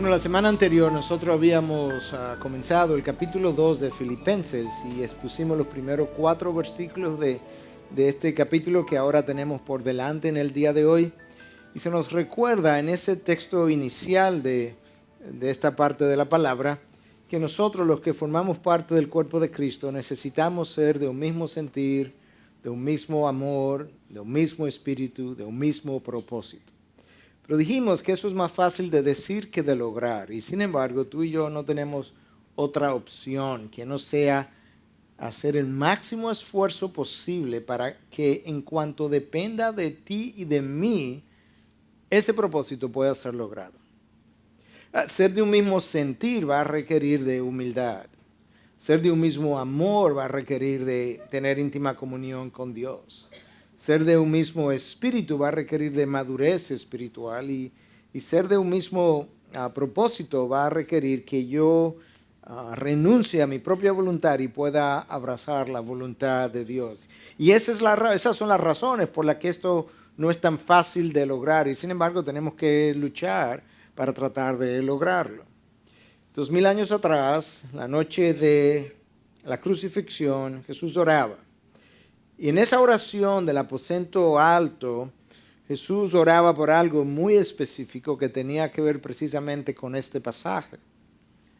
Bueno, la semana anterior nosotros habíamos comenzado el capítulo 2 de Filipenses y expusimos los primeros 4 versículos de este capítulo que ahora tenemos por delante en el día de hoy. Y se nos recuerda en ese texto inicial de esta parte de la palabra que nosotros, los que formamos parte del cuerpo de Cristo, necesitamos ser de un mismo sentir, de un mismo amor, de un mismo espíritu, de un mismo propósito. Pero dijimos que eso es más fácil de decir que de lograr. Y sin embargo, tú y yo no tenemos otra opción que no sea hacer el máximo esfuerzo posible para que en cuanto dependa de ti y de mí, ese propósito pueda ser logrado. Ser de un mismo sentir va a requerir de humildad. Ser de un mismo amor va a requerir de tener íntima comunión con Dios. Ser de un mismo espíritu va a requerir de madurez espiritual y ser de un mismo propósito va a requerir que yo renuncie a mi propia voluntad y pueda abrazar la voluntad de Dios. Y esas son las razones por las que esto no es tan fácil de lograr y sin embargo tenemos que luchar para tratar de lograrlo. 2000 años atrás, la noche de la crucifixión, Jesús oraba. Y en esa oración del aposento alto, Jesús oraba por algo muy específico que tenía que ver precisamente con este pasaje.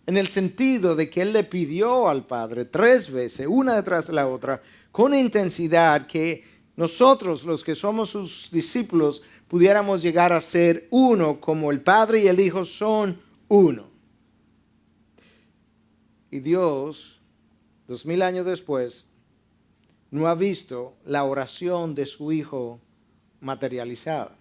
En el sentido de que Él le pidió al Padre 3 veces, una detrás de la otra, con intensidad, que nosotros, los que somos sus discípulos, pudiéramos llegar a ser uno, como el Padre y el Hijo son uno. Y Dios, 2000 años después, no ha visto la oración de su Hijo materializada.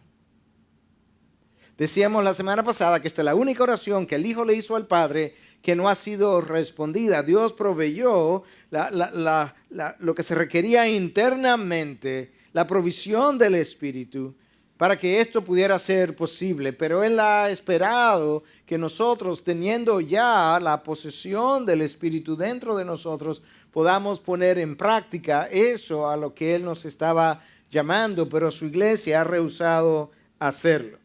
Decíamos la semana pasada que esta es la única oración que el Hijo le hizo al Padre que no ha sido respondida. Dios proveyó lo que se requería internamente, la provisión del Espíritu, para que esto pudiera ser posible. Pero Él ha esperado que nosotros, teniendo ya la posesión del Espíritu dentro de nosotros, podamos poner en práctica eso a lo que Él nos estaba llamando, pero su iglesia ha rehusado hacerlo.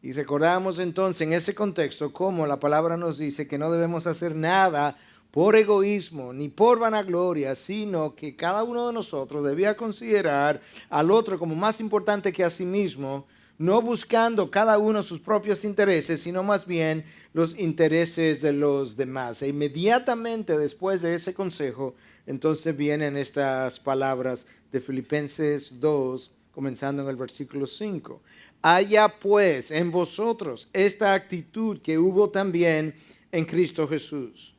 Y recordamos entonces en ese contexto cómo la palabra nos dice que no debemos hacer nada por egoísmo ni por vanagloria, sino que cada uno de nosotros debía considerar al otro como más importante que a sí mismo, no buscando cada uno sus propios intereses, sino más bien los intereses de los demás. E inmediatamente después de ese consejo, entonces vienen estas palabras de Filipenses 2, comenzando en el versículo 5. Haya pues en vosotros esta actitud que hubo también en Cristo Jesús,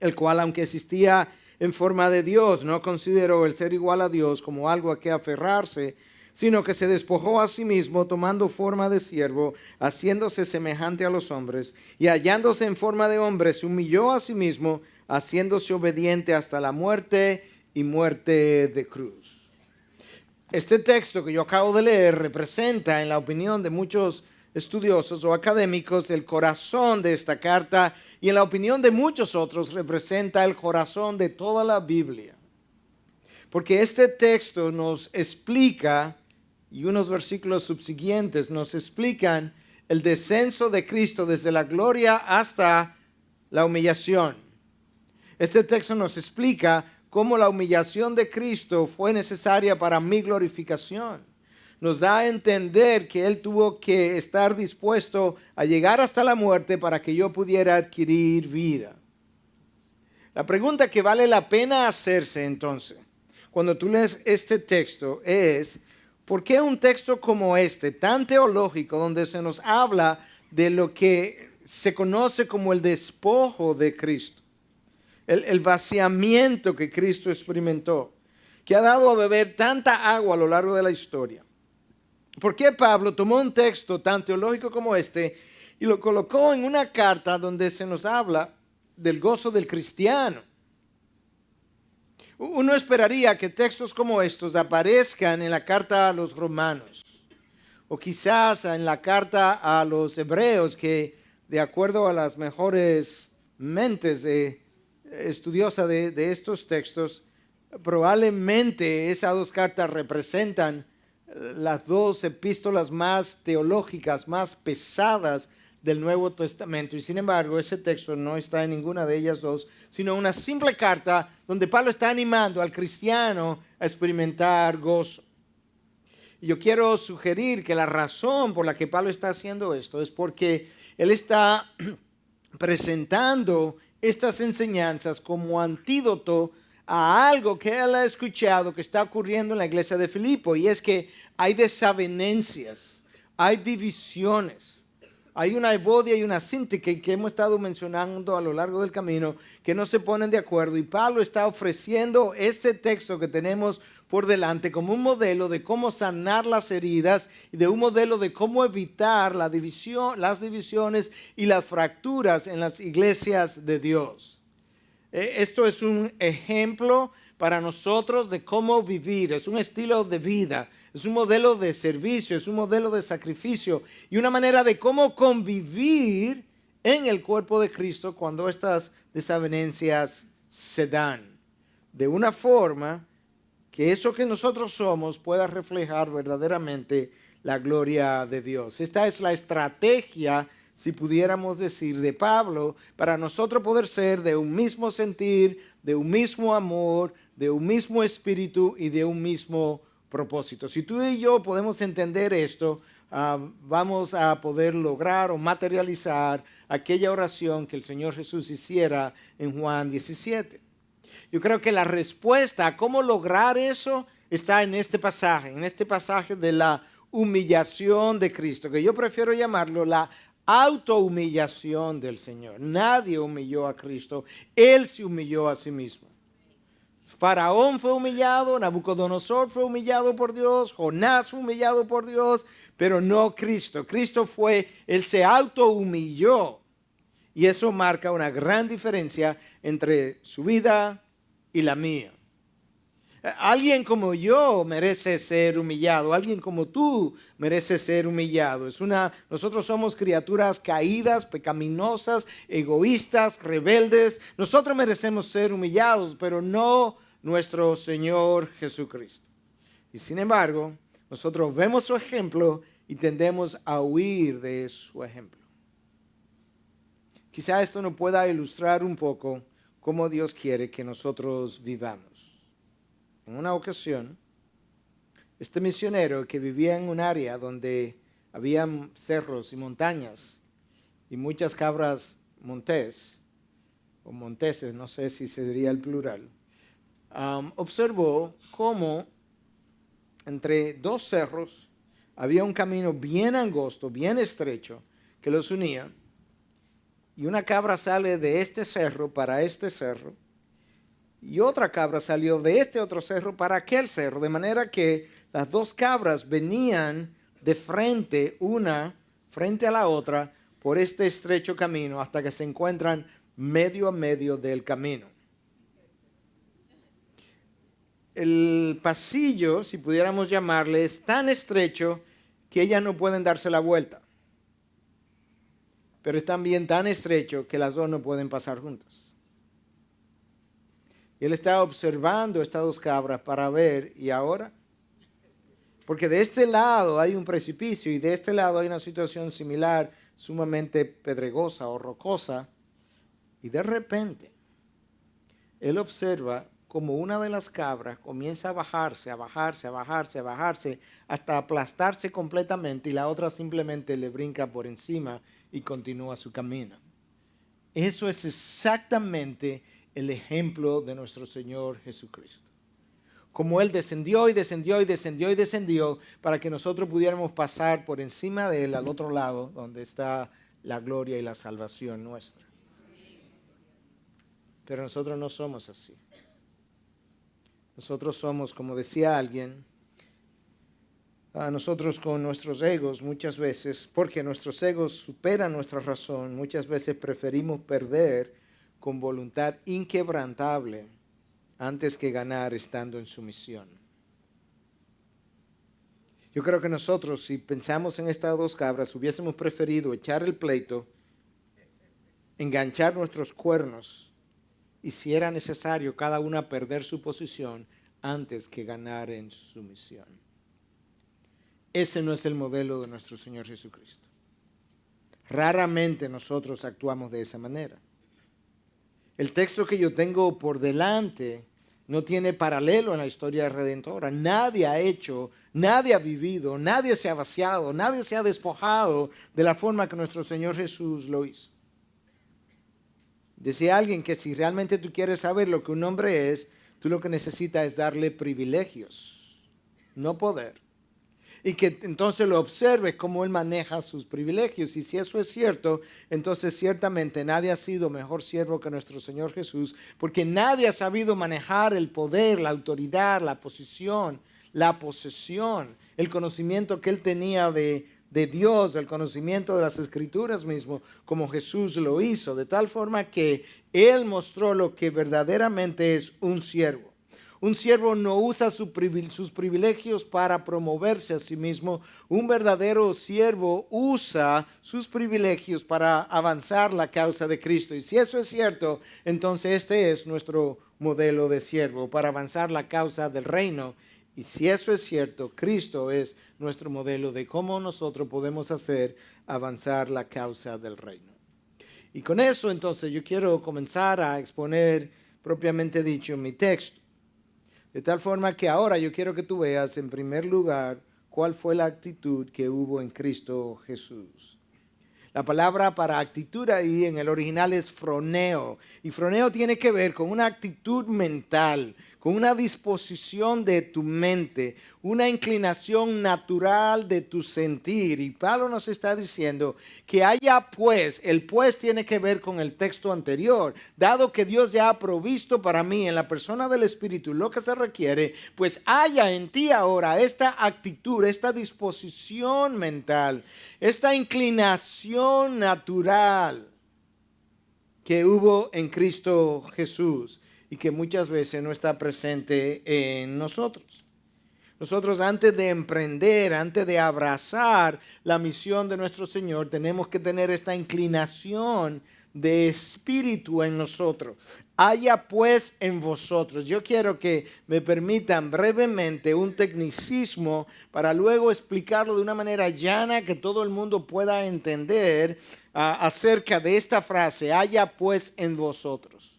el cual, aunque existía en forma de Dios, no consideró el ser igual a Dios como algo a que aferrarse, sino que se despojó a sí mismo, tomando forma de siervo, haciéndose semejante a los hombres, y hallándose en forma de hombre, se humilló a sí mismo, haciéndose obediente hasta la muerte y muerte de cruz. Este texto que yo acabo de leer representa, en la opinión de muchos estudiosos o académicos, el corazón de esta carta, y en la opinión de muchos otros representa el corazón de toda la Biblia. Porque este texto nos explica, y unos versículos subsiguientes nos explican el descenso de Cristo desde la gloria hasta la humillación. Este texto nos explica cómo la humillación de Cristo fue necesaria para mi glorificación. Nos da a entender que Él tuvo que estar dispuesto a llegar hasta la muerte para que yo pudiera adquirir vida. La pregunta que vale la pena hacerse entonces, cuando tú lees este texto, es ¿por qué un texto como este, tan teológico, donde se nos habla de lo que se conoce como el despojo de Cristo, el vaciamiento que Cristo experimentó, que ha dado a beber tanta agua a lo largo de la historia? ¿Por qué Pablo tomó un texto tan teológico como este y lo colocó en una carta donde se nos habla del gozo del cristiano? Uno esperaría que textos como estos aparezcan en la carta a los romanos o quizás en la carta a los hebreos, que de acuerdo a las mejores mentes estudiosas de estos textos, probablemente esas 2 cartas representan las 2 epístolas más teológicas, más pesadas del Nuevo Testamento. Y sin embargo, ese texto no está en ninguna de ellas dos, sino una simple carta donde Pablo está animando al cristiano a experimentar gozo. Y yo quiero sugerir que la razón por la que Pablo está haciendo esto es porque él está presentando estas enseñanzas como antídoto a algo que él ha escuchado que está ocurriendo en la iglesia de Filipo, y es que hay desavenencias, hay divisiones, hay una Evodia y una Síntique que hemos estado mencionando a lo largo del camino que no se ponen de acuerdo, y Pablo está ofreciendo este texto que tenemos por delante como un modelo de cómo sanar las heridas y de un modelo de cómo evitar la división, las divisiones y las fracturas en las iglesias de Dios. Esto es un ejemplo para nosotros de cómo vivir, es un estilo de vida, es un modelo de servicio, es un modelo de sacrificio y una manera de cómo convivir en el cuerpo de Cristo cuando estas desavenencias se dan, de una forma que eso que nosotros somos pueda reflejar verdaderamente la gloria de Dios. Esta es la estrategia, si pudiéramos decir, de Pablo para nosotros poder ser de un mismo sentir, de un mismo amor, de un mismo espíritu y de un mismo propósito. Si tú y yo podemos entender esto, vamos a poder lograr o materializar aquella oración que el Señor Jesús hiciera en Juan 17. Yo creo que la respuesta a cómo lograr eso está en este pasaje de la humillación de Cristo, que yo prefiero llamarlo la autohumillación del Señor. Nadie humilló a Cristo, Él se humilló a sí mismo. Faraón fue humillado, Nabucodonosor fue humillado por Dios, Jonás fue humillado por Dios, pero no Cristo. Cristo Él se autohumilló, y eso marca una gran diferencia entre su vida y la mía. Alguien como yo merece ser humillado, alguien como tú merece ser humillado. Nosotros somos criaturas caídas, pecaminosas, egoístas, rebeldes. Nosotros merecemos ser humillados, pero no nuestro Señor Jesucristo. Y sin embargo, nosotros vemos su ejemplo y tendemos a huir de su ejemplo. Quizá esto nos pueda ilustrar un poco cómo Dios quiere que nosotros vivamos. En una ocasión, este misionero que vivía en un área donde había cerros y montañas y muchas cabras montés, o monteses, no sé si se diría el plural, observó cómo entre dos cerros había un camino bien angosto, bien estrecho, que los unía, y una cabra sale de este cerro para este cerro, y otra cabra salió de este otro cerro para aquel cerro, de manera que las dos cabras venían de frente, una frente a la otra, por este estrecho camino, hasta que se encuentran medio a medio del camino. El pasillo, si pudiéramos llamarle, es tan estrecho que ellas no pueden darse la vuelta, pero es también tan estrecho que las dos no pueden pasar juntas. Y él está observando estas dos cabras para ver, ¿y ahora? Porque de este lado hay un precipicio y de este lado hay una situación similar, sumamente pedregosa o rocosa. Y de repente, él observa como una de las cabras comienza a bajarse, hasta aplastarse completamente, y la otra simplemente le brinca por encima y continúa su camino. Eso es exactamente el ejemplo de nuestro Señor Jesucristo. Como Él descendió y descendió y descendió y descendió para que nosotros pudiéramos pasar por encima de Él al otro lado, donde está la gloria y la salvación nuestra. Pero nosotros no somos así. Nosotros somos, como decía alguien, nosotros con nuestros egos muchas veces, porque nuestros egos superan nuestra razón, muchas veces preferimos perder con voluntad inquebrantable antes que ganar estando en sumisión. Yo creo que nosotros, si pensamos en estas dos cabras, hubiésemos preferido echar el pleito, enganchar nuestros cuernos y, si era necesario, cada una perder su posición antes que ganar en sumisión. Ese no es el modelo de nuestro Señor Jesucristo. Raramente nosotros actuamos de esa manera. El texto que yo tengo por delante no tiene paralelo en la historia redentora. Nadie ha hecho, nadie ha vivido, nadie se ha vaciado, nadie se ha despojado de la forma que nuestro Señor Jesús lo hizo. Decía alguien que si realmente tú quieres saber lo que un hombre es, tú lo que necesitas es darle privilegios, no poder. Y que entonces lo observes cómo él maneja sus privilegios. Y si eso es cierto, entonces ciertamente nadie ha sido mejor siervo que nuestro Señor Jesús, porque nadie ha sabido manejar el poder, la autoridad, la posición, la posesión, el conocimiento que él tenía de Dios, el conocimiento de las Escrituras mismo, como Jesús lo hizo, de tal forma que él mostró lo que verdaderamente es un siervo. Un siervo no usa sus privilegios para promoverse a sí mismo. Un verdadero siervo usa sus privilegios para avanzar la causa de Cristo. Y si eso es cierto, entonces este es nuestro modelo de siervo para avanzar la causa del reino. Y si eso es cierto, Cristo es nuestro modelo de cómo nosotros podemos hacer avanzar la causa del reino. Y con eso entonces yo quiero comenzar a exponer propiamente dicho mi texto. De tal forma que ahora yo quiero que tú veas en primer lugar cuál fue la actitud que hubo en Cristo Jesús. La palabra para actitud ahí en el original es froneo. Y froneo tiene que ver con una actitud mental, con una disposición de tu mente, una inclinación natural de tu sentir. Y Pablo nos está diciendo que haya pues, el pues tiene que ver con el texto anterior. Dado que Dios ya ha provisto para mí en la persona del Espíritu lo que se requiere, pues haya en ti ahora esta actitud, esta disposición mental, esta inclinación natural que hubo en Cristo Jesús y que muchas veces no está presente en nosotros. Nosotros antes de emprender, antes de abrazar la misión de nuestro Señor, tenemos que tener esta inclinación de espíritu en nosotros. Haya pues en vosotros. Yo quiero que me permitan brevemente un tecnicismo para luego explicarlo de una manera llana que todo el mundo pueda entender acerca de esta frase, haya pues en vosotros.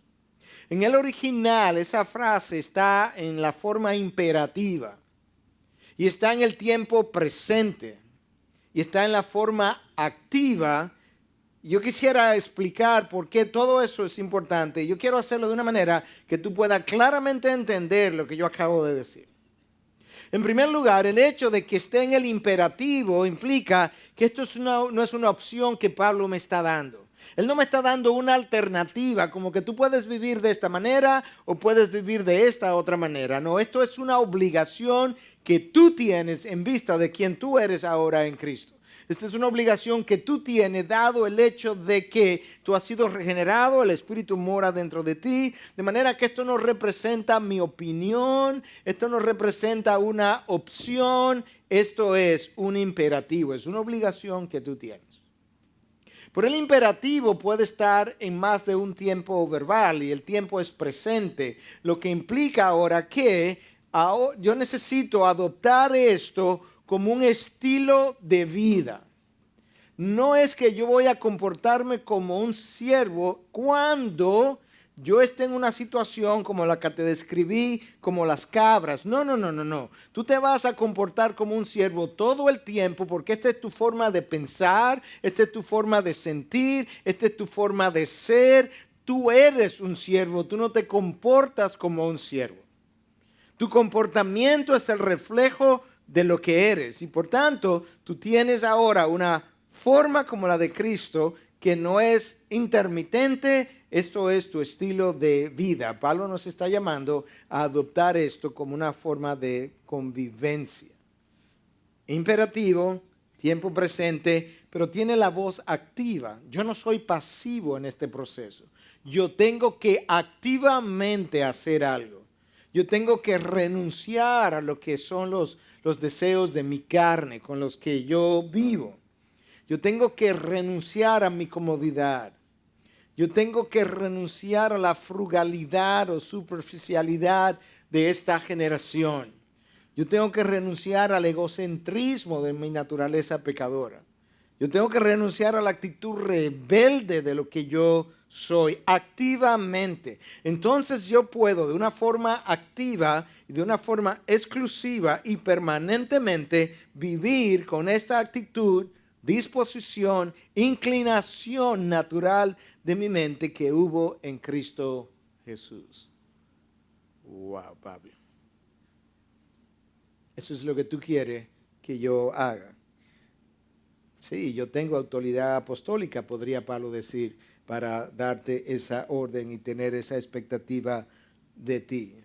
En el original esa frase está en la forma imperativa y está en el tiempo presente y está en la forma activa. Yo quisiera explicar por qué todo eso es importante. Yo quiero hacerlo de una manera que tú puedas claramente entender lo que yo acabo de decir. En primer lugar, el hecho de que esté en el imperativo implica que esto no es una opción que Pablo me está dando. Él no me está dando una alternativa, como que tú puedes vivir de esta manera o puedes vivir de esta otra manera. No, esto es una obligación que tú tienes en vista de quien tú eres ahora en Cristo. Esta es una obligación que tú tienes dado el hecho de que tú has sido regenerado, el Espíritu mora dentro de ti, de manera que esto no representa mi opinión, esto no representa una opción, esto es un imperativo, es una obligación que tú tienes. Pero el imperativo puede estar en más de un tiempo verbal y el tiempo es presente, lo que implica ahora que yo necesito adoptar esto como un estilo de vida. No es que yo voy a comportarme como un siervo cuando yo esté en una situación como la que te describí, como las cabras. No. Tú te vas a comportar como un siervo todo el tiempo porque esta es tu forma de pensar, esta es tu forma de sentir, esta es tu forma de ser. Tú eres un siervo, tú no te comportas como un siervo. Tu comportamiento es el reflejo de lo que eres y por tanto tú tienes ahora una forma como la de Cristo que no es intermitente. Esto es tu estilo de vida. Pablo nos está llamando a adoptar esto como una forma de convivencia. Imperativo, tiempo presente, pero tiene la voz activa. Yo no soy pasivo en este proceso. Yo tengo que activamente hacer algo. Yo tengo que renunciar a lo que son los deseos de mi carne con los que yo vivo. Yo tengo que renunciar a mi comodidad. Yo tengo que renunciar a la frugalidad o superficialidad de esta generación. Yo tengo que renunciar al egocentrismo de mi naturaleza pecadora. Yo tengo que renunciar a la actitud rebelde de lo que yo soy activamente. Entonces yo puedo de una forma activa y de una forma exclusiva y permanentemente vivir con esta actitud, disposición, inclinación natural de mi mente que hubo en Cristo Jesús. Wow, Pablo. Eso es lo que tú quieres que yo haga. Sí, yo tengo autoridad apostólica, podría Pablo decir, para darte esa orden y tener esa expectativa de ti.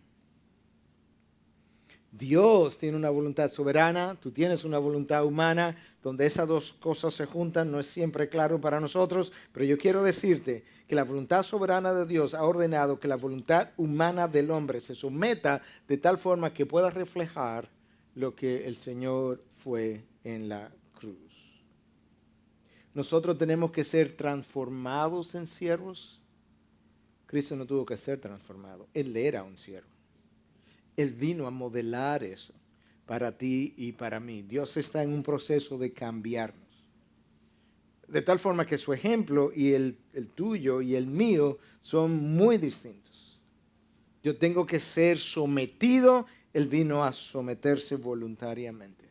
Dios tiene una voluntad soberana, tú tienes una voluntad humana, donde esas dos cosas se juntan, no es siempre claro para nosotros, pero yo quiero decirte que la voluntad soberana de Dios ha ordenado que la voluntad humana del hombre se someta de tal forma que pueda reflejar lo que el Señor fue en la cruz. Nosotros tenemos que ser transformados en siervos. Cristo no tuvo que ser transformado, Él era un siervo. Él vino a modelar eso para ti y para mí. Dios está en un proceso de cambiarnos. De tal forma que su ejemplo y el tuyo y el mío son muy distintos. Yo tengo que ser sometido, Él vino a someterse voluntariamente.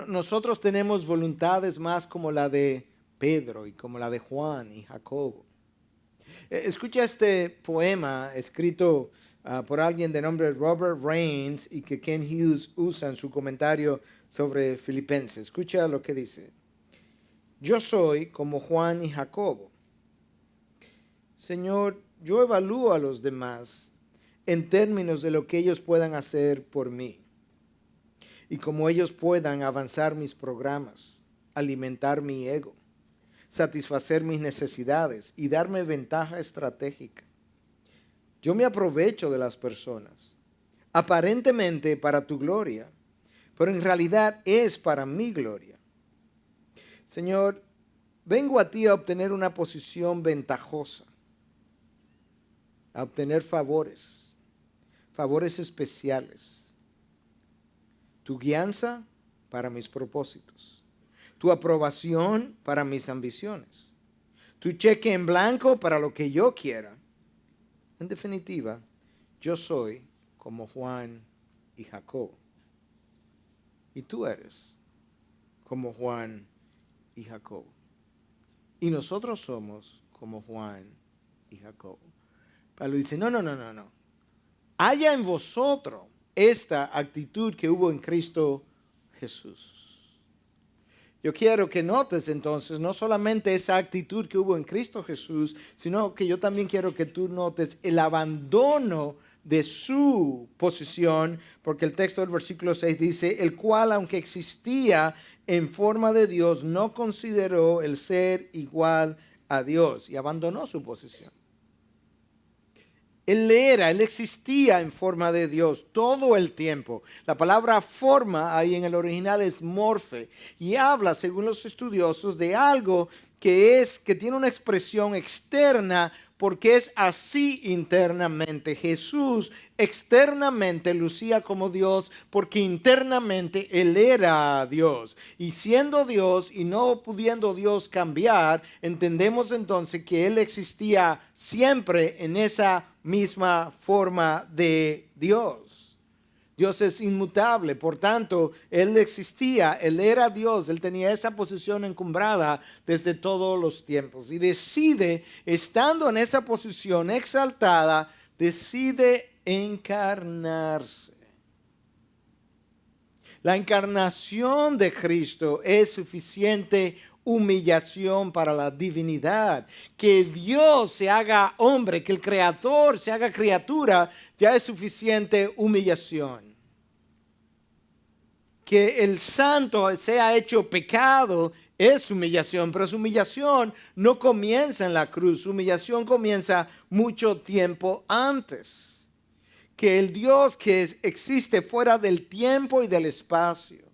Nosotros tenemos voluntades más como la de Pedro y como la de Juan y Jacobo. Escucha este poema escrito por alguien de nombre Robert Raines y que Ken Hughes usa en su comentario sobre Filipenses. Escucha lo que dice. Yo soy como Juan y Jacobo. Señor, yo evalúo a los demás en términos de lo que ellos puedan hacer por mí y cómo ellos puedan avanzar mis programas, alimentar mi ego, satisfacer mis necesidades y darme ventaja estratégica. Yo me aprovecho de las personas, aparentemente para tu gloria, pero en realidad es para mi gloria. Señor, vengo a ti a obtener una posición ventajosa, a obtener favores especiales. Tu guianza para mis propósitos, tu aprobación para mis ambiciones, tu cheque en blanco para lo que yo quiera. En definitiva, yo soy como Juan y Jacobo. Y tú eres como Juan y Jacobo. Y nosotros somos como Juan y Jacobo. Pablo dice, no. Haya en vosotros esta actitud que hubo en Cristo Jesús. Yo quiero que notes entonces no solamente esa actitud que hubo en Cristo Jesús, sino que yo también quiero que tú notes el abandono de su posición, porque el texto del versículo 6 dice, el cual aunque existía en forma de Dios, no consideró el ser igual a Dios y abandonó su posición. Él existía en forma de Dios todo el tiempo. La palabra forma ahí en el original es morfe y habla, según los estudiosos, de algo que tiene una expresión externa porque es así internamente. Jesús externamente lucía como Dios porque internamente Él era Dios. Y siendo Dios y no pudiendo Dios cambiar, entendemos entonces que Él existía siempre en esa misma forma de Dios. Dios es inmutable, por tanto, Él existía, Él era Dios, Él tenía esa posición encumbrada desde todos los tiempos. Y decide, estando en esa posición exaltada, decide encarnarse. La encarnación de Cristo es suficiente humillación para la divinidad. Que Dios se haga hombre, que el Creador se haga criatura, ya es suficiente humillación. Que el santo sea hecho pecado es humillación, pero su humillación no comienza en la cruz, su humillación comienza mucho tiempo antes. Que el Dios que existe fuera del tiempo y del espacio,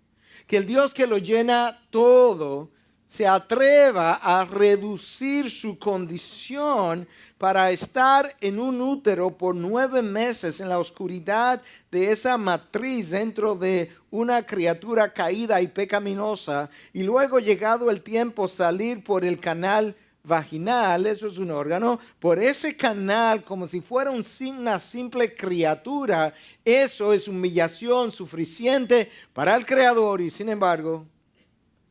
que el Dios que lo llena todo, se atreva a reducir su condición para estar en un útero por 9 meses en la oscuridad de esa matriz dentro de una criatura caída y pecaminosa, y luego llegado el tiempo salir por el canal vaginal, eso es un órgano, por ese canal como si fuera una simple criatura, eso es humillación suficiente para el Creador, y sin embargo,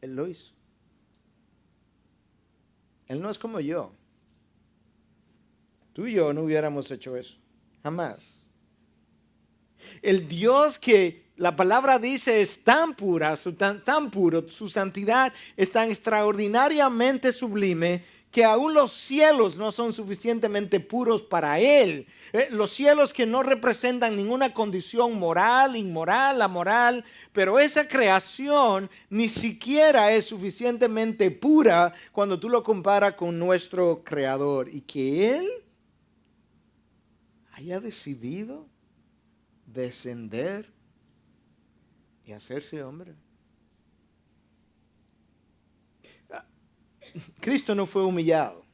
Él lo hizo. Él no es como yo. Tú y yo no hubiéramos hecho eso, jamás. El Dios que la palabra dice es tan pura, tan puro, su santidad es tan extraordinariamente sublime que aún los cielos no son suficientemente puros para Él. Los cielos que no representan ninguna condición moral, inmoral, amoral, pero esa creación ni siquiera es suficientemente pura cuando tú lo comparas con nuestro Creador. Y que Él haya decidido descender y hacerse hombre. Cristo no fue humillado.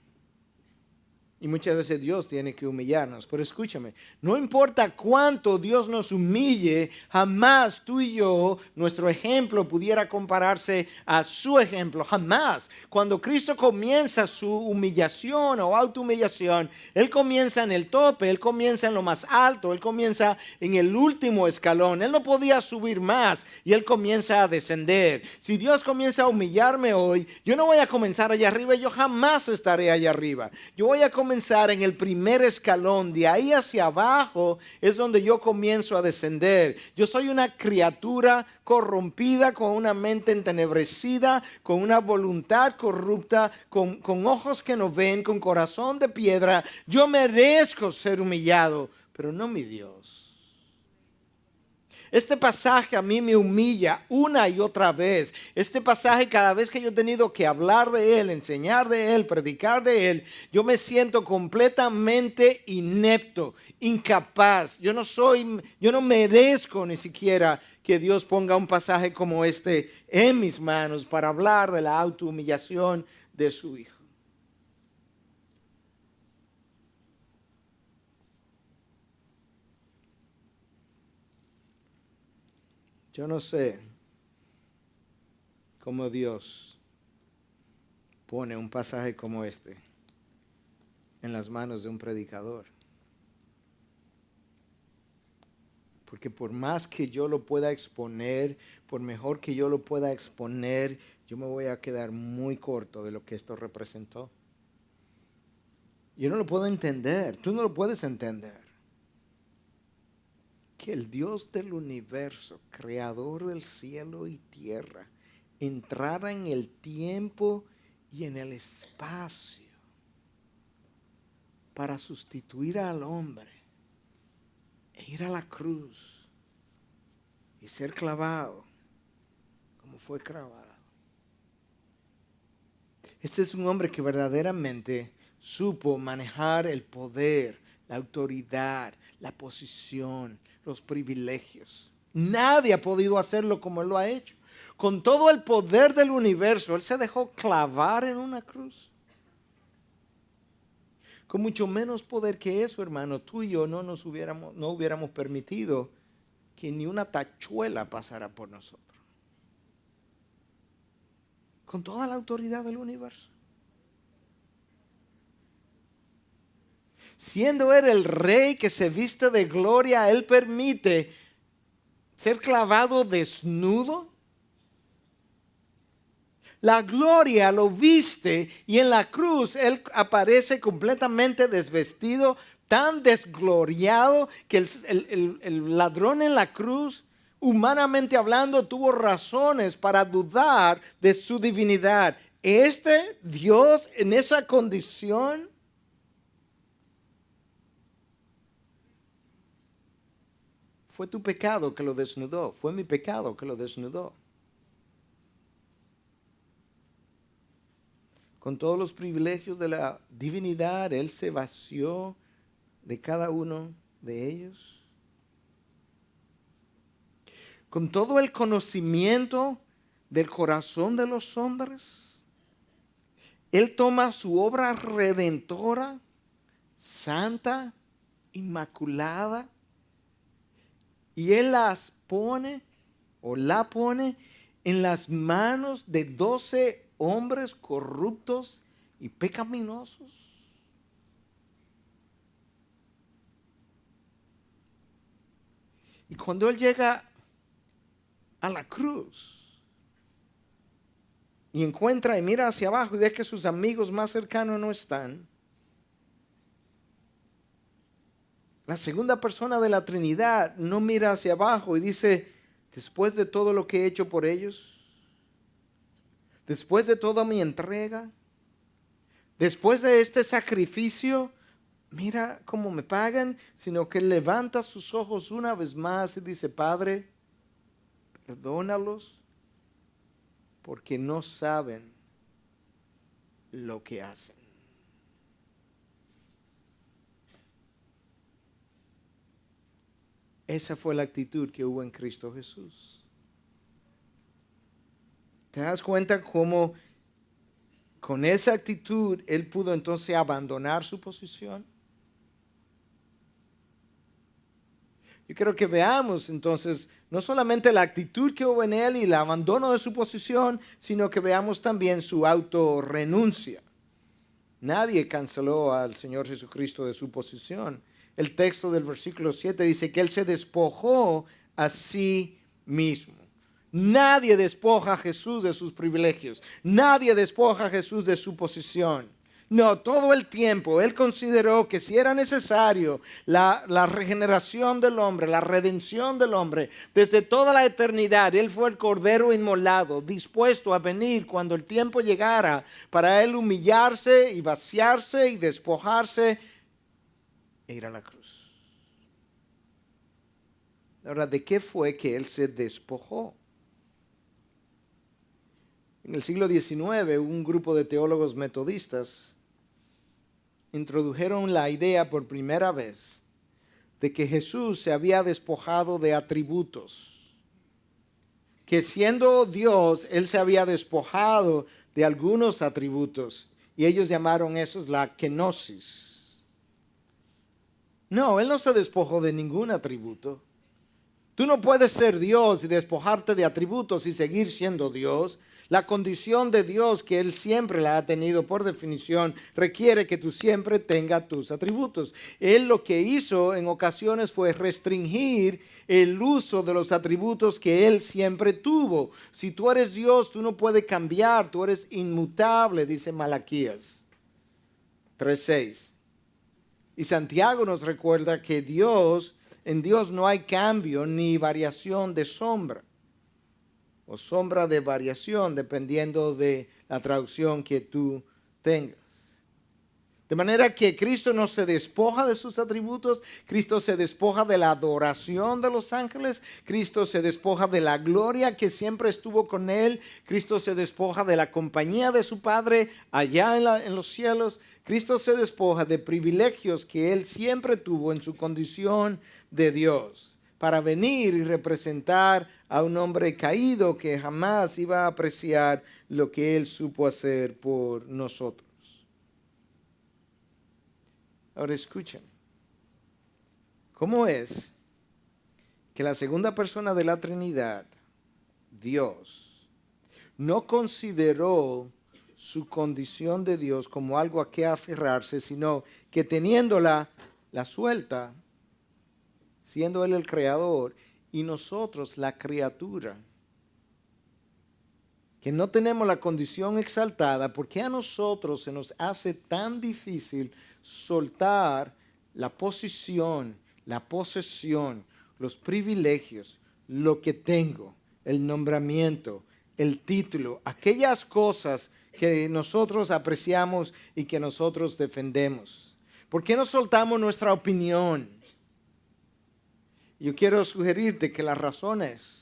Y muchas veces Dios tiene que humillarnos. Pero escúchame, no importa cuánto Dios nos humille, jamás tú y yo, nuestro ejemplo pudiera compararse a su ejemplo. Jamás. Cuando Cristo comienza su humillación o autohumillación, Él comienza en el tope, Él comienza en lo más alto, Él comienza en el último escalón. Él no podía subir más y Él comienza a descender. Si Dios comienza a humillarme hoy, yo no voy a comenzar allá arriba, yo jamás estaré allá arriba. Yo voy a comenzar en el primer escalón, de ahí hacia abajo es donde yo comienzo a descender. Yo soy una criatura corrompida, con una mente entenebrecida, con una voluntad corrupta, con ojos que no ven, con corazón de piedra. Yo merezco ser humillado, pero no mi Dios. Este pasaje a mí me humilla una y otra vez. Este pasaje, cada vez que yo he tenido que hablar de él, enseñar de él, predicar de él, yo me siento completamente inepto, incapaz. Yo no merezco ni siquiera que Dios ponga un pasaje como este en mis manos para hablar de la autohumillación de su Hijo. Yo no sé cómo Dios pone un pasaje como este en las manos de un predicador. Porque por más que yo lo pueda exponer, por mejor que yo lo pueda exponer, yo me voy a quedar muy corto de lo que esto representó. Yo no lo puedo entender, tú no lo puedes entender. Que el Dios del universo, creador del cielo y tierra, entrara en el tiempo y en el espacio para sustituir al hombre e ir a la cruz y ser clavado como fue clavado. Este es un hombre que verdaderamente supo manejar el poder, la autoridad, la posición, los privilegios. Nadie ha podido hacerlo como Él lo ha hecho. Con todo el poder del universo, Él se dejó clavar en una cruz. Con mucho menos poder que eso, hermano, tú y yo no hubiéramos permitido que ni una tachuela pasara por nosotros. Con toda la autoridad del universo. Siendo Él el rey que se viste de gloria, Él permite ser clavado desnudo. La gloria lo viste y en la cruz Él aparece completamente desvestido, tan desgloriado que el ladrón en la cruz, humanamente hablando, tuvo razones para dudar de su divinidad. Este Dios en esa condición, fue tu pecado que lo desnudó, fue mi pecado que lo desnudó. Con todos los privilegios de la divinidad, Él se vació de cada uno de ellos. Con todo el conocimiento del corazón de los hombres, Él toma su obra redentora, santa, inmaculada, y Él las pone o la pone en las manos de 12 hombres corruptos y pecaminosos. Y cuando Él llega a la cruz y encuentra y mira hacia abajo y ve que sus amigos más cercanos no están, la segunda persona de la Trinidad no mira hacia abajo y dice, después de todo lo que he hecho por ellos, después de toda mi entrega, después de este sacrificio, mira cómo me pagan, sino que levanta sus ojos una vez más y dice, Padre, perdónalos porque no saben lo que hacen. Esa fue la actitud que hubo en Cristo Jesús. ¿Te das cuenta cómo con esa actitud Él pudo entonces abandonar su posición? Yo quiero que veamos entonces no solamente la actitud que hubo en Él y el abandono de su posición, sino que veamos también su autorrenuncia. Nadie canceló al Señor Jesucristo de su posición. El texto del versículo 7 dice que Él se despojó a sí mismo. Nadie despoja a Jesús de sus privilegios. Nadie despoja a Jesús de su posición. No, todo el tiempo Él consideró que si era necesario la regeneración del hombre, la redención del hombre, desde toda la eternidad, Él fue el Cordero inmolado, dispuesto a venir cuando el tiempo llegara para Él humillarse y vaciarse y despojarse e ir a la cruz. Ahora, ¿de qué fue que Él se despojó? En el siglo XIX, un grupo de teólogos metodistas introdujeron la idea por primera vez de que Jesús se había despojado de atributos, que siendo Dios, Él se había despojado de algunos atributos, y ellos llamaron eso la kenosis. No, Él no se despojó de ningún atributo. Tú no puedes ser Dios y despojarte de atributos y seguir siendo Dios. La condición de Dios que Él siempre la ha tenido por definición requiere que tú siempre tengas tus atributos. Él lo que hizo en ocasiones fue restringir el uso de los atributos que Él siempre tuvo. Si tú eres Dios, tú no puedes cambiar, tú eres inmutable, dice Malaquías 3:6. Y Santiago nos recuerda que en Dios no hay cambio ni variación de sombra, o sombra de variación, dependiendo de la traducción que tú tengas. De manera que Cristo no se despoja de sus atributos, Cristo se despoja de la adoración de los ángeles, Cristo se despoja de la gloria que siempre estuvo con Él, Cristo se despoja de la compañía de su Padre allá en los cielos, Cristo se despoja de privilegios que Él siempre tuvo en su condición de Dios, para venir y representar a un hombre caído que jamás iba a apreciar lo que Él supo hacer por nosotros. Ahora escuchen, ¿cómo es que la segunda persona de la Trinidad, Dios, no consideró su condición de Dios como algo a que aferrarse, sino que teniéndola, la suelta, siendo Él el creador y nosotros la criatura, que no tenemos la condición exaltada? ¿Por qué a nosotros se nos hace tan difícil soltar la posición, la posesión, los privilegios, lo que tengo, el nombramiento, el título, aquellas cosas que nosotros apreciamos y que nosotros defendemos? ¿Por qué no soltamos nuestra opinión? Yo quiero sugerirte que la razón es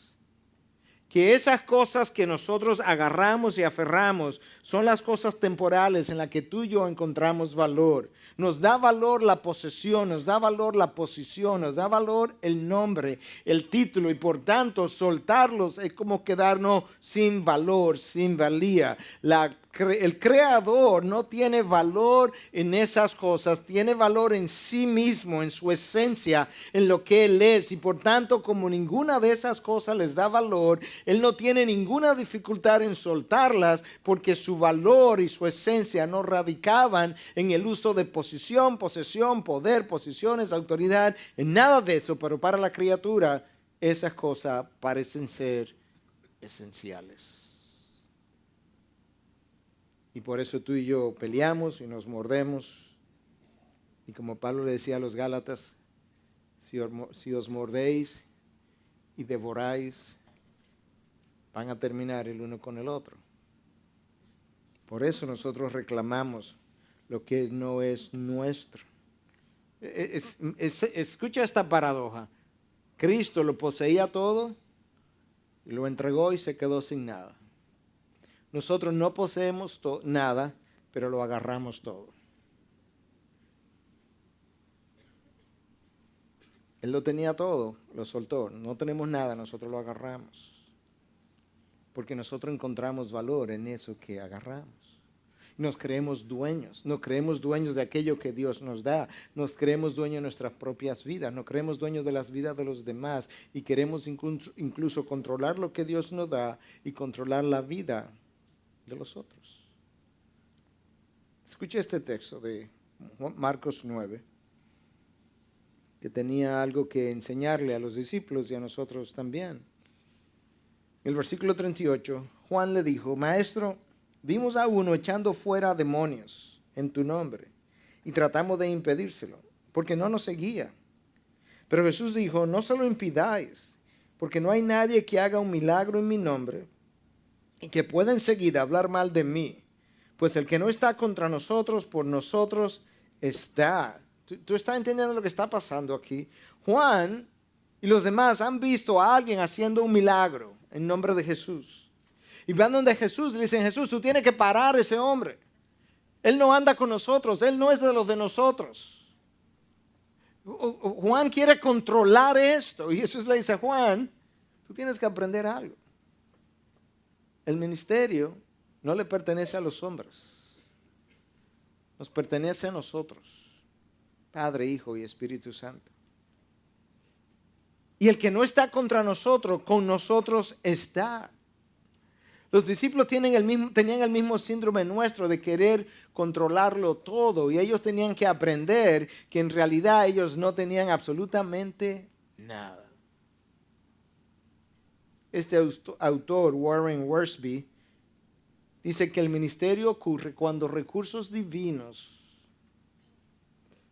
que esas cosas que nosotros agarramos y aferramos son las cosas temporales en las que tú y yo encontramos valor. Nos da valor la posesión, nos da valor la posición, nos da valor el nombre, el título, y por tanto soltarlos es como quedarnos sin valor, sin valía. La el creador no tiene valor en esas cosas, tiene valor en sí mismo, en su esencia, en lo que Él es. Y por tanto, como ninguna de esas cosas les da valor, Él no tiene ninguna dificultad en soltarlas, porque su valor y su esencia no radicaban en el uso de posición, posesión, poder, posiciones, autoridad, en nada de eso. Pero para la criatura, esas cosas parecen ser esenciales. Y por eso tú y yo peleamos y nos mordemos. Y como Pablo le decía a los Gálatas, si os mordéis y devoráis, van a terminar el uno con el otro. Por eso nosotros reclamamos lo que no es nuestro. Escucha esta paradoja. Cristo lo poseía todo, lo entregó y se quedó sin nada. Nosotros no poseemos nada, pero lo agarramos todo. Él lo tenía todo, lo soltó. No tenemos nada, nosotros lo agarramos. Porque nosotros encontramos valor en eso que agarramos. Nos creemos dueños de aquello que Dios nos da. Nos creemos dueños de nuestras propias vidas. Nos creemos dueños de las vidas de los demás. Y queremos incluso controlar lo que Dios nos da y controlar la vida de los otros. Escuche este texto de Marcos 9, que tenía algo que enseñarle a los discípulos y a nosotros también. En el versículo 38, Juan le dijo: Maestro, vimos a uno echando fuera demonios en tu nombre y tratamos de impedírselo, porque no nos seguía. Pero Jesús dijo: no se lo impidáis, porque no hay nadie que haga un milagro en mi nombre y que pueda enseguida hablar mal de mí, pues el que no está contra nosotros, por nosotros está. ¿Tú estás entendiendo lo que está pasando aquí? Juan y los demás han visto a alguien haciendo un milagro en nombre de Jesús. Y van donde Jesús, le dicen: Jesús, tú tienes que parar a ese hombre. Él no anda con nosotros, él no es de los de nosotros. Juan quiere controlar esto. Y Jesús le dice a Juan: tú tienes que aprender algo. El ministerio no le pertenece a los hombres, nos pertenece a nosotros, Padre, Hijo y Espíritu Santo. Y el que no está contra nosotros, con nosotros está. Los discípulos tenían el mismo síndrome nuestro de querer controlarlo todo, y ellos tenían que aprender que en realidad ellos no tenían absolutamente nada. Este autor, Warren Wiersbe, dice que el ministerio ocurre cuando recursos divinos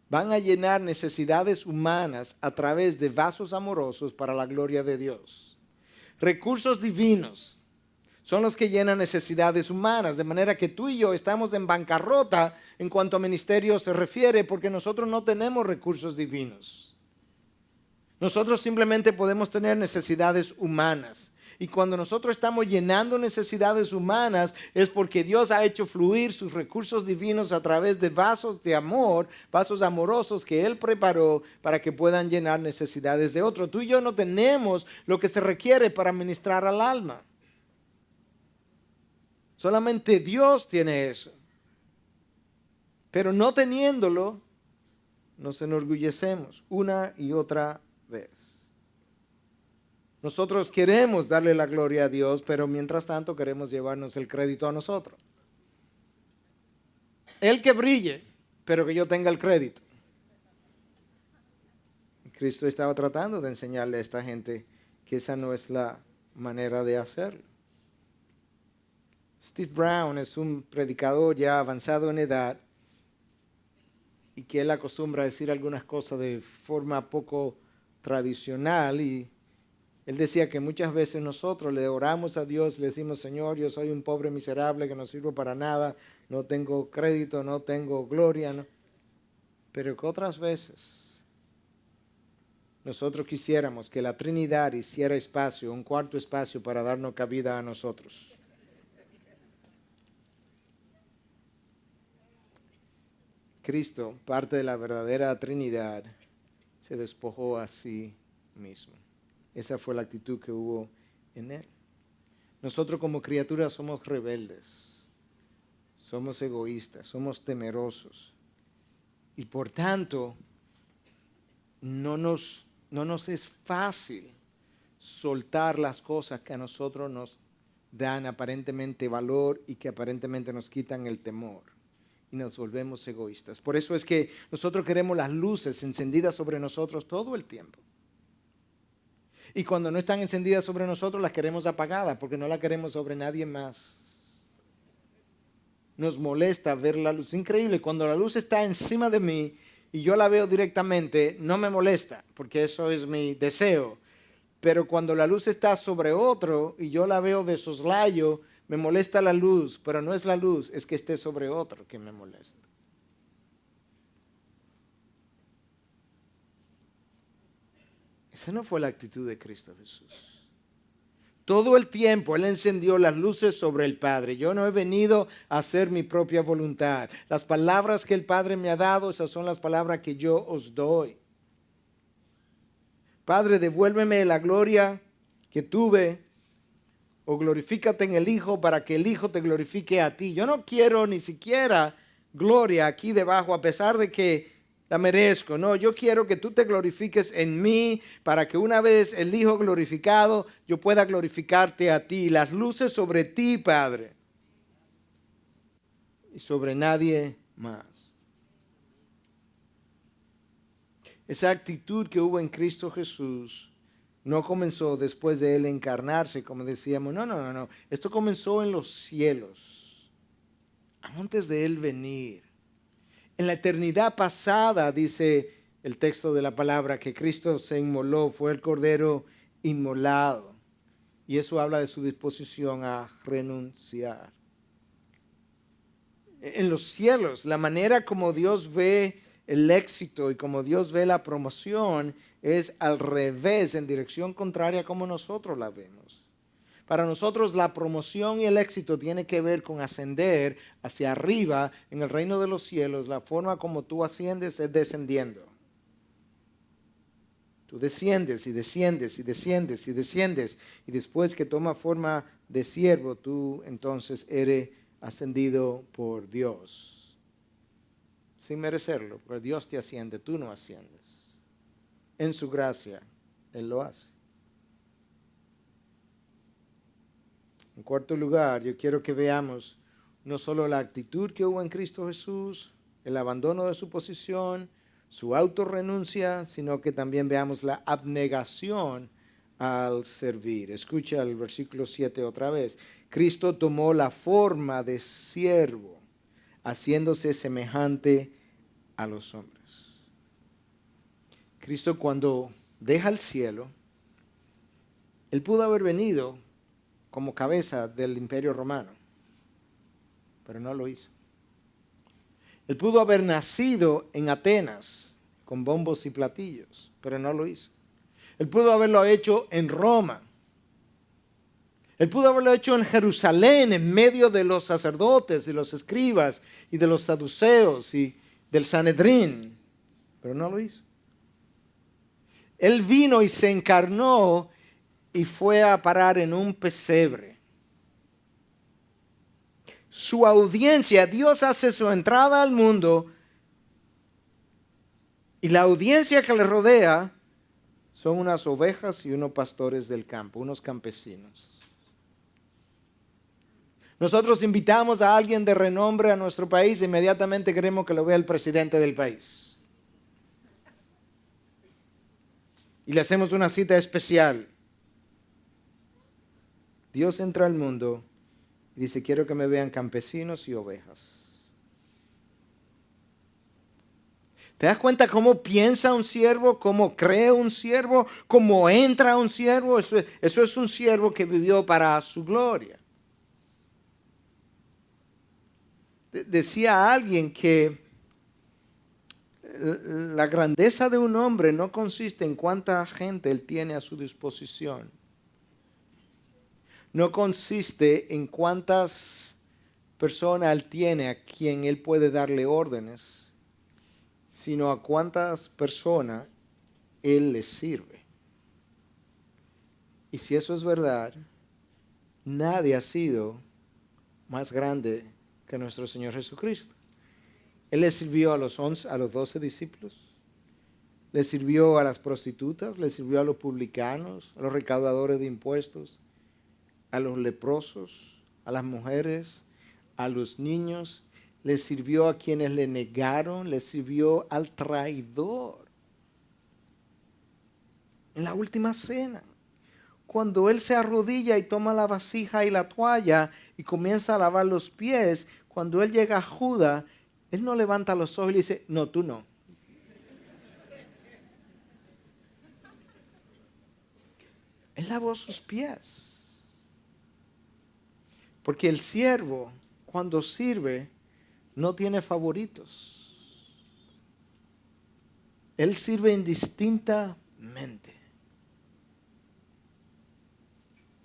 van a llenar necesidades humanas a través de vasos amorosos para la gloria de Dios. Recursos divinos son los que llenan necesidades humanas, de manera que tú y yo estamos en bancarrota en cuanto a ministerio se refiere, porque nosotros no tenemos recursos divinos. Nosotros simplemente podemos tener necesidades humanas. Y cuando nosotros estamos llenando necesidades humanas es porque Dios ha hecho fluir sus recursos divinos a través de vasos de amor, vasos amorosos que Él preparó para que puedan llenar necesidades de otros. Tú y yo no tenemos lo que se requiere para ministrar al alma. Solamente Dios tiene eso. Pero no teniéndolo, nos enorgullecemos una y otra vez. Nosotros queremos darle la gloria a Dios, pero mientras tanto queremos llevarnos el crédito a nosotros. Él que brille, pero que yo tenga el crédito. Cristo estaba tratando de enseñarle a esta gente que esa no es la manera de hacerlo. Steve Brown es un predicador ya avanzado en edad y que él acostumbra a decir algunas cosas de forma poco tradicional, y él decía que muchas veces nosotros le oramos a Dios, le decimos: Señor, yo soy un pobre miserable que no sirvo para nada, no tengo crédito, no tengo gloria, ¿no? Pero que otras veces nosotros quisiéramos que la Trinidad hiciera espacio, un cuarto espacio para darnos cabida a nosotros. Cristo, parte de la verdadera Trinidad, se despojó a sí mismo. Esa fue la actitud que hubo en Él. Nosotros como criaturas somos rebeldes. somos egoístas, somos temerosos. Y por tanto, no nos es fácil soltar las cosas que a nosotros nos dan aparentemente valor y que aparentemente nos quitan el temor. Y nos volvemos egoístas. Por eso es que nosotros queremos las luces encendidas sobre nosotros todo el tiempo. Y cuando no están encendidas sobre nosotros, las queremos apagadas porque no las queremos sobre nadie más. Nos molesta ver la luz. Es increíble, cuando la luz está encima de mí y yo la veo directamente, no me molesta porque eso es mi deseo. Pero cuando la luz está sobre otro y yo la veo de soslayo, me molesta la luz, pero no es la luz, es que esté sobre otro que me molesta. Esa no fue la actitud de Cristo Jesús. Todo el tiempo Él encendió las luces sobre el Padre. Yo no he venido a hacer mi propia voluntad. Las palabras que el Padre me ha dado, esas son las palabras que yo os doy. Padre, devuélveme la gloria que tuve, o glorifícate en el Hijo para que el Hijo te glorifique a ti. Yo no quiero ni siquiera gloria aquí debajo, a pesar de que la merezco. No, yo quiero que tú te glorifiques en mí para que una vez el Hijo glorificado, yo pueda glorificarte a ti. Las luces sobre ti, Padre, y sobre nadie más. Esa actitud que hubo en Cristo Jesús no comenzó después de Él encarnarse, como decíamos. No. Esto comenzó en los cielos, antes de Él venir. En la eternidad pasada, dice el texto de la palabra, que Cristo se inmoló, fue el Cordero inmolado. Y eso habla de su disposición a renunciar. En los cielos, la manera como Dios ve el éxito y como Dios ve la promoción es al revés, en dirección contraria a como nosotros la vemos. Para nosotros la promoción y el éxito tiene que ver con ascender hacia arriba en el reino de los cielos. La forma como tú asciendes es descendiendo. Tú desciendes y desciendes y desciendes y desciendes. Y después que toma forma de siervo, tú entonces eres ascendido por Dios. Sin merecerlo, porque Dios te asciende, tú no asciendes. En su gracia, Él lo hace. En cuarto lugar, yo quiero que veamos no solo la actitud que hubo en Cristo Jesús, el abandono de su posición, su autorrenuncia, sino que también veamos la abnegación al servir. Escucha el versículo 7 otra vez. Cristo tomó la forma de siervo, haciéndose semejante a los hombres. Cristo, cuando deja el cielo, Él pudo haber venido como cabeza del Imperio Romano, pero no lo hizo. Él pudo haber nacido en Atenas con bombos y platillos, pero no lo hizo. Él pudo haberlo hecho en Roma. Él pudo haberlo hecho en Jerusalén, en medio de los sacerdotes y los escribas y de los saduceos y del Sanedrín, pero no lo hizo. Él vino y se encarnó y fue a parar en un pesebre. Su audiencia, Dios hace su entrada al mundo y la audiencia que le rodea son unas ovejas y unos pastores del campo, unos campesinos. Nosotros invitamos a alguien de renombre a nuestro país e inmediatamente queremos que lo vea el presidente del país. Y le hacemos una cita especial. Dios entra al mundo y dice, quiero que me vean campesinos y ovejas. ¿Te das cuenta cómo piensa un siervo, cómo cree un siervo, cómo entra un siervo? Eso es un siervo que vivió para su gloria. Decía alguien que la grandeza de un hombre no consiste en cuánta gente él tiene a su disposición. No consiste en cuántas personas él tiene a quien él puede darle órdenes, sino a cuántas personas él les sirve. Y si eso es verdad, nadie ha sido más grande que nuestro Señor Jesucristo. Él le sirvió a los 12 discípulos, le sirvió a las prostitutas, le sirvió a los publicanos, a los recaudadores de impuestos, a los leprosos, a las mujeres, a los niños, le sirvió a quienes le negaron, le sirvió al traidor. En la última cena, cuando Él se arrodilla y toma la vasija y la toalla y comienza a lavar los pies, cuando Él llega a Judas, Él no levanta los ojos y le dice, no, tú no. Él lavó sus pies. Porque el siervo, cuando sirve, no tiene favoritos. Él sirve indistintamente.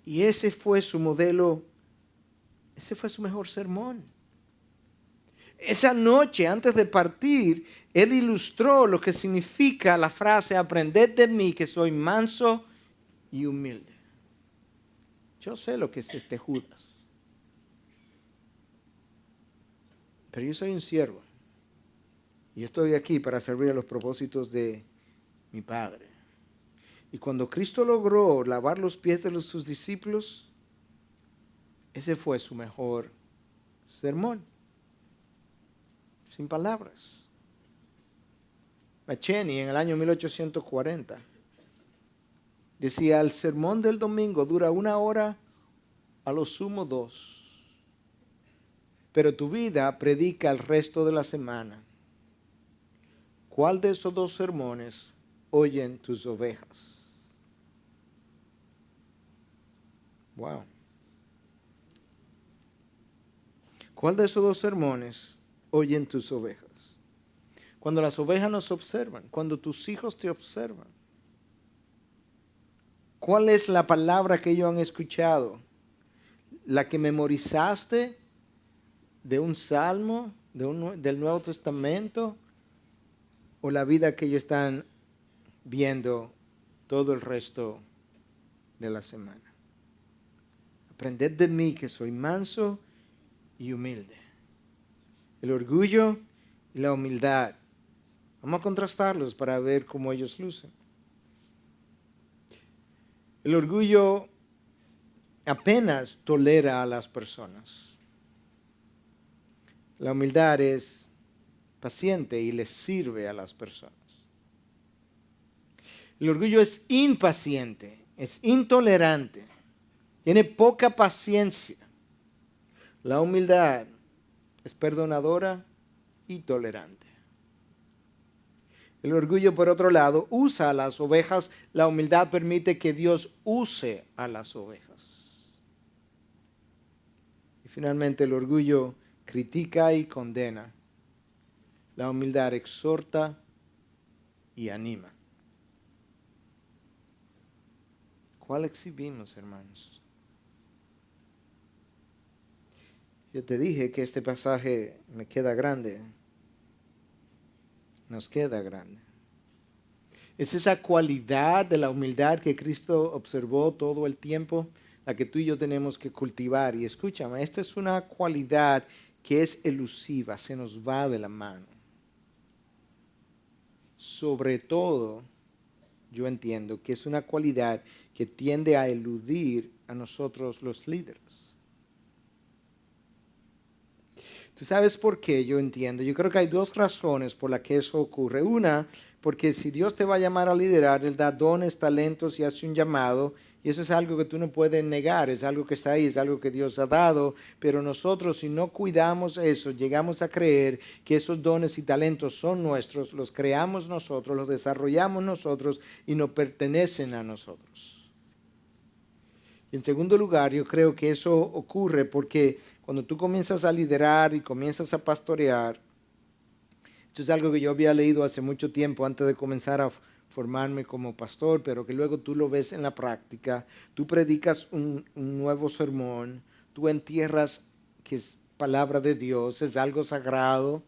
Y ese fue su modelo, ese fue su mejor sermón. Esa noche, antes de partir, Él ilustró lo que significa la frase, aprended de mí que soy manso y humilde. Yo sé lo que es este Judas. Pero yo soy un siervo. Y estoy aquí para servir a los propósitos de mi Padre. Y cuando Cristo logró lavar los pies de sus discípulos, ese fue su mejor sermón. Sin palabras. Macheni en el año 1840 decía, el sermón del domingo dura 1 hora, a lo sumo 2. Pero tu vida predica el resto de la semana. ¿Cuál de esos 2 sermones oyen tus ovejas? Wow. ¿Cuál de esos 2 sermones oyen tus ovejas? Cuando las ovejas nos observan, cuando tus hijos te observan. ¿Cuál es la palabra que ellos han escuchado? ¿La que memorizaste de un salmo, del Nuevo Testamento? ¿O la vida que ellos están viendo todo el resto de la semana? Aprended de mí que soy manso y humilde. El orgullo y la humildad. Vamos a contrastarlos para ver cómo ellos lucen. El orgullo apenas tolera a las personas. La humildad es paciente y les sirve a las personas. El orgullo es impaciente, es intolerante, tiene poca paciencia. La humildad es perdonadora y tolerante. El orgullo, por otro lado, usa a las ovejas. La humildad permite que Dios use a las ovejas. Y finalmente el orgullo critica y condena. La humildad exhorta y anima. ¿Cuál exhibimos, hermanos? Yo te dije que este pasaje me queda grande. Nos queda grande. Es esa cualidad de la humildad que Cristo observó todo el tiempo, la que tú y yo tenemos que cultivar. Y escúchame, esta es una cualidad que es elusiva, se nos va de la mano. Sobre todo, yo entiendo que es una cualidad que tiende a eludir a nosotros los líderes. ¿Tú sabes por qué? Yo entiendo. Yo creo que hay 2 razones por las que eso ocurre. Una, porque si Dios te va a llamar a liderar, Él da dones, talentos y hace un llamado. Y eso es algo que tú no puedes negar, es algo que está ahí, es algo que Dios ha dado. Pero nosotros, si no cuidamos eso, llegamos a creer que esos dones y talentos son nuestros, los creamos nosotros, los desarrollamos nosotros y no pertenecen a nosotros. Y en segundo lugar, yo creo que eso ocurre porque cuando tú comienzas a liderar y comienzas a pastorear, esto es algo que yo había leído hace mucho tiempo antes de comenzar a formarme como pastor, pero que luego tú lo ves en la práctica. Tú predicas un nuevo sermón, tú entierras que es palabra de Dios, es algo sagrado,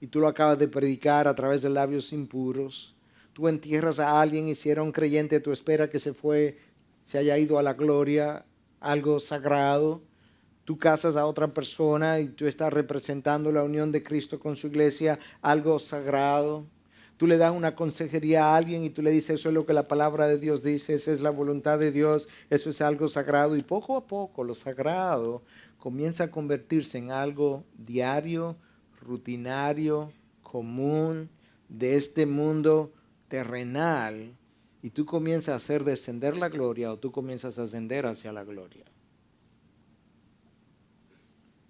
y tú lo acabas de predicar a través de labios impuros. Tú entierras a alguien y si era un creyente, tú esperas que se haya ido a la gloria, algo sagrado. tú casas a otra persona y tú estás representando la unión de Cristo con su iglesia, algo sagrado. Tú le das una consejería a alguien y tú le dices, eso es lo que la palabra de Dios dice, esa es la voluntad de Dios, eso es algo sagrado. Y poco a poco lo sagrado comienza a convertirse en algo diario, rutinario, común, de este mundo terrenal. Y tú comienzas a hacer descender la gloria o tú comienzas a ascender hacia la gloria.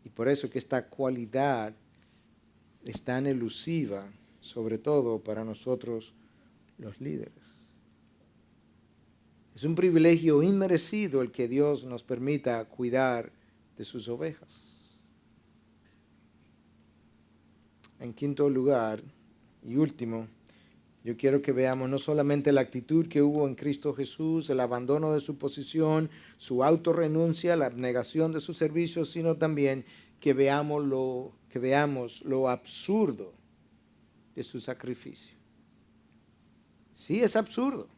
Y por eso que esta cualidad es tan elusiva, sobre todo para nosotros los líderes. Es un privilegio inmerecido el que Dios nos permita cuidar de sus ovejas. En quinto lugar y último, yo quiero que veamos no solamente la actitud que hubo en Cristo Jesús, el abandono de su posición, su autorrenuncia, la abnegación de su servicio, sino también que veamos lo absurdo de su sacrificio. Sí, es absurdo.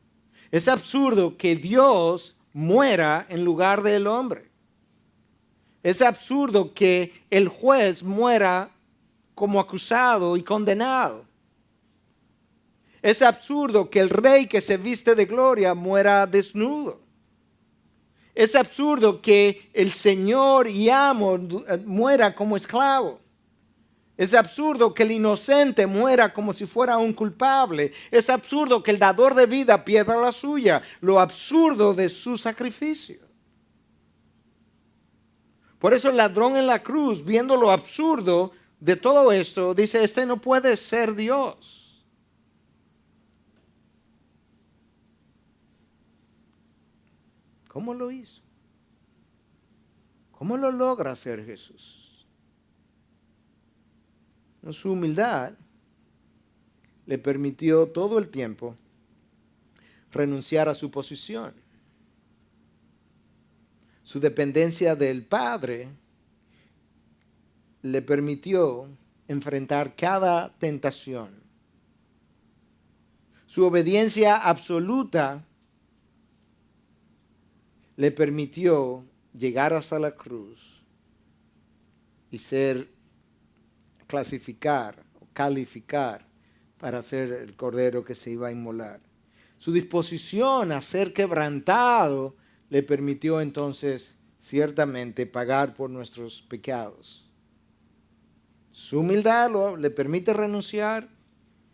Es absurdo que Dios muera en lugar del hombre. Es absurdo que el juez muera como acusado y condenado. Es absurdo que el rey que se viste de gloria muera desnudo. Es absurdo que el Señor y amo muera como esclavo. Es absurdo que el inocente muera como si fuera un culpable. Es absurdo que el dador de vida pierda la suya. Lo absurdo de su sacrificio. Por eso el ladrón en la cruz, viendo lo absurdo de todo esto, dice, este no puede ser Dios. ¿Cómo lo hizo? ¿Cómo lo logra hacer Jesús? Su humildad le permitió todo el tiempo renunciar a su posición. Su dependencia del Padre le permitió enfrentar cada tentación. Su obediencia absoluta le permitió llegar hasta la cruz y calificar para ser el cordero que se iba a inmolar. Su disposición a ser quebrantado le permitió entonces ciertamente pagar por nuestros pecados. Su humildad le permite renunciar.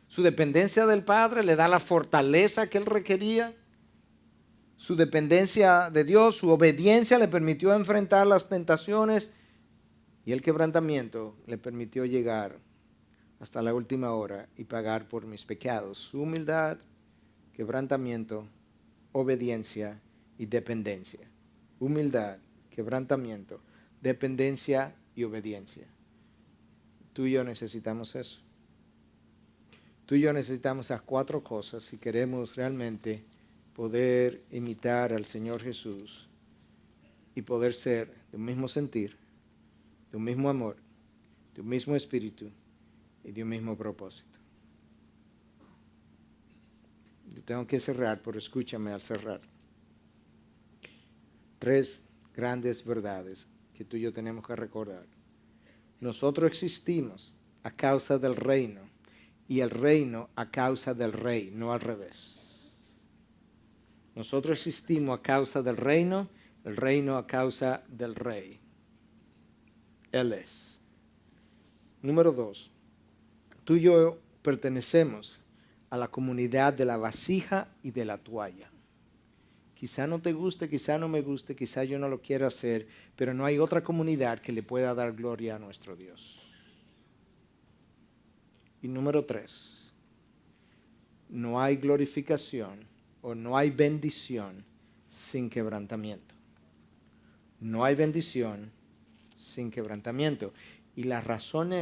Su dependencia del Padre le da la fortaleza que él requería. Su dependencia de Dios, su obediencia le permitió enfrentar las tentaciones y el quebrantamiento le permitió llegar hasta la última hora y pagar por mis pecados. Su humildad, quebrantamiento, obediencia y dependencia. Humildad, quebrantamiento, dependencia y obediencia. Tú y yo necesitamos eso. Tú y yo necesitamos esas cuatro cosas si queremos realmente poder imitar al Señor Jesús y poder ser de un mismo sentir, de un mismo amor, de un mismo espíritu y de un mismo propósito. Yo tengo que cerrar, pero escúchame al cerrar. 3 grandes verdades que tú y yo tenemos que recordar. Nosotros existimos a causa del reino y el reino a causa del rey, no al revés. Nosotros existimos a causa del reino, el reino a causa del rey. Él es. Número 2. Tú y yo pertenecemos a la comunidad de la vasija y de la toalla. Quizá no te guste, quizá no me guste, quizá yo no lo quiera hacer, pero no hay otra comunidad que le pueda dar gloria a nuestro Dios. Y número 3. No hay glorificación o no hay bendición sin quebrantamiento. No hay bendición sin quebrantamiento. Y la razón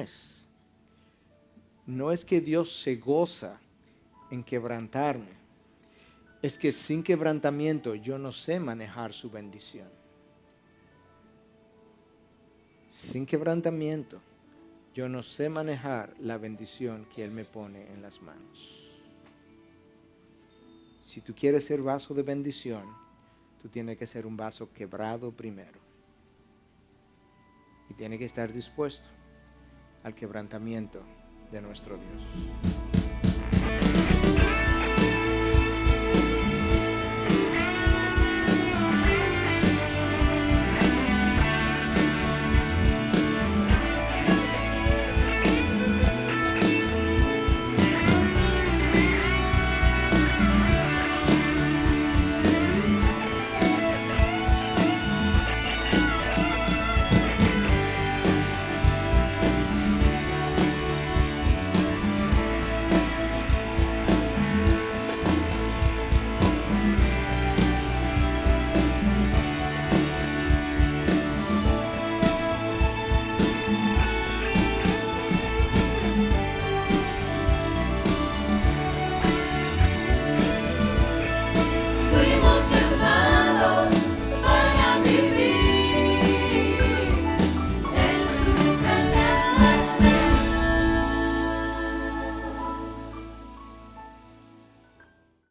no es que Dios se goza en quebrantarme, es que sin quebrantamiento yo no sé manejar su bendición. Sin quebrantamiento yo no sé manejar la bendición que Él me pone en las manos. Si tú quieres ser vaso de bendición, tú tienes que ser un vaso quebrado primero. y tiene que estar dispuesto al quebrantamiento de nuestro Dios.